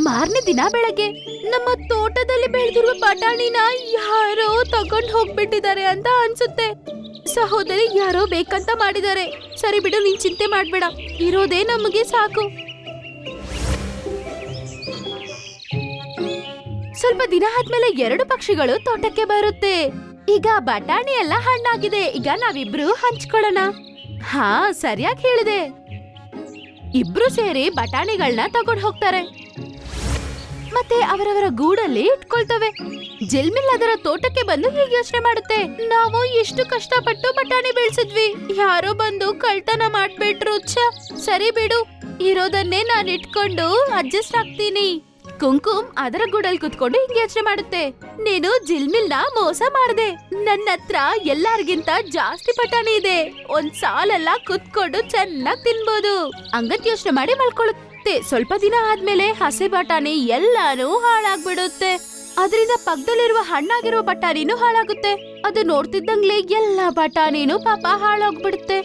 ಮಾರನೇ ದಿನ ಬೆಳಗ್ಗೆ ನಮ್ಮ ತೋಟದಲ್ಲಿ ಬೆಳೆದಿರುವ ಬಟಾಣಿನ ಯಾರೋ ತಗೊಂಡ್ ಹೋಗ್ಬಿಟ್ಟಿದ್ದಾರೆ ಅಂತ ಅನ್ಸುತ್ತೆ. ಸಹೋದರಿ ಯಾರೋ ಬೇಕಂತ ಮಾಡಿದ್ದಾರೆ. ಸರಿ ಬಿಡು, ನೀನ್ ಚಿಂತೆ ಮಾಡ್ಬೇಡ, ಇರೋದೇ ನಮಗೆ ಸಾಕು. ಸ್ವಲ್ಪ ದಿನ ಆದ್ಮೇಲೆ 2 ಪಕ್ಷಿಗಳು ತೋಟಕ್ಕೆ ಬರುತ್ತೆ. ಈಗ ಬಟಾಣಿ ಎಲ್ಲ ಹಣ್ಣಾಗಿದೆ, ಈಗ ನಾವಿಬ್ರು ಹಂಚ್ಕೊಳ್ಳೋಣ. ಹಾ, ಸರಿಯಾಗಿ ಹೇಳಿದೆ. ಇಬ್ರು ಸೇರಿ ಬಟಾಣಿಗಳನ್ನ ತಗೊಂಡ್ ಹೋಗ್ತಾರೆ ಮತ್ತೆ ಅವರವರ ಗೂಡಲ್ಲಿ ಇಟ್ಕೊಳ್ತವೆ. ಜಿಲ್ಮಿಲ್ ಅದರ ತೋಟಕ್ಕೆ ಬಂದು ಹೀಗೆ ಯೋಚನೆ ಮಾಡುತ್ತೆ, ನಾವು ಎಷ್ಟು ಕಷ್ಟಪಟ್ಟು ಬಟಾಣಿ ಬೆಳೆಸಿದ್ವಿ, ಯಾರೋ ಬಂದು ಕಳ್ತನ ಮಾಡ್ಬಿಟ್ರು. ಸರಿ ಬಿಡು, ಇರೋದನ್ನೇ ನಾನು ಇಟ್ಕೊಂಡು ಅಡ್ಜಸ್ಟ್ ಆಗ್ತೀನಿ. ಕುಂಕುಮ್ ಅದರ ಗೂಡಲ್ಲಿ ಕುತ್ಕೊಂಡು ಹಿಂಗೆ ಯೋಚನೆ ಮಾಡುತ್ತೆ, ನೀನು ಜಿಲ್ಮಿಲ್ನ ಮೋಸ ಮಾಡ್ದೆ. ನನ್ನ ಹತ್ರ ಎಲ್ಲಾರ್ಗಿಂತ ಜಾಸ್ತಿ ಬಟಾಣಿ ಇದೆ, ಒಂದ್ ಸಾಲೆಲ್ಲ ಕುತ್ಕೊಂಡು ಚೆನ್ನಾಗ್ ತಿನ್ಬೋದು ಹಂಗಂತ ಯೋಚನೆ ಮಾಡಿ ಮಲ್ಕೊಳ್ಳುತ್ತೆ. ಸ್ವಲ್ಪ ದಿನ ಆದ್ಮೇಲೆ ಹಸಿ ಬಟಾಣಿ ಎಲ್ಲಾನು ಹಾಳಾಗ್ಬಿಡುತ್ತೆ. ಅದರಿಂದ ಪಕ್ಕದಲ್ಲಿರುವ ಹಣ್ಣಾಗಿರುವ ಬಟಾಣಿನೂ ಹಾಳಾಗುತ್ತೆ. ಅದು ನೋಡ್ತಿದ್ದಂಗ್ಲೇ ಎಲ್ಲಾ ಬಟಾಣಿನೂ ಪಾಪ ಹಾಳಾಗ್ಬಿಡುತ್ತೆ.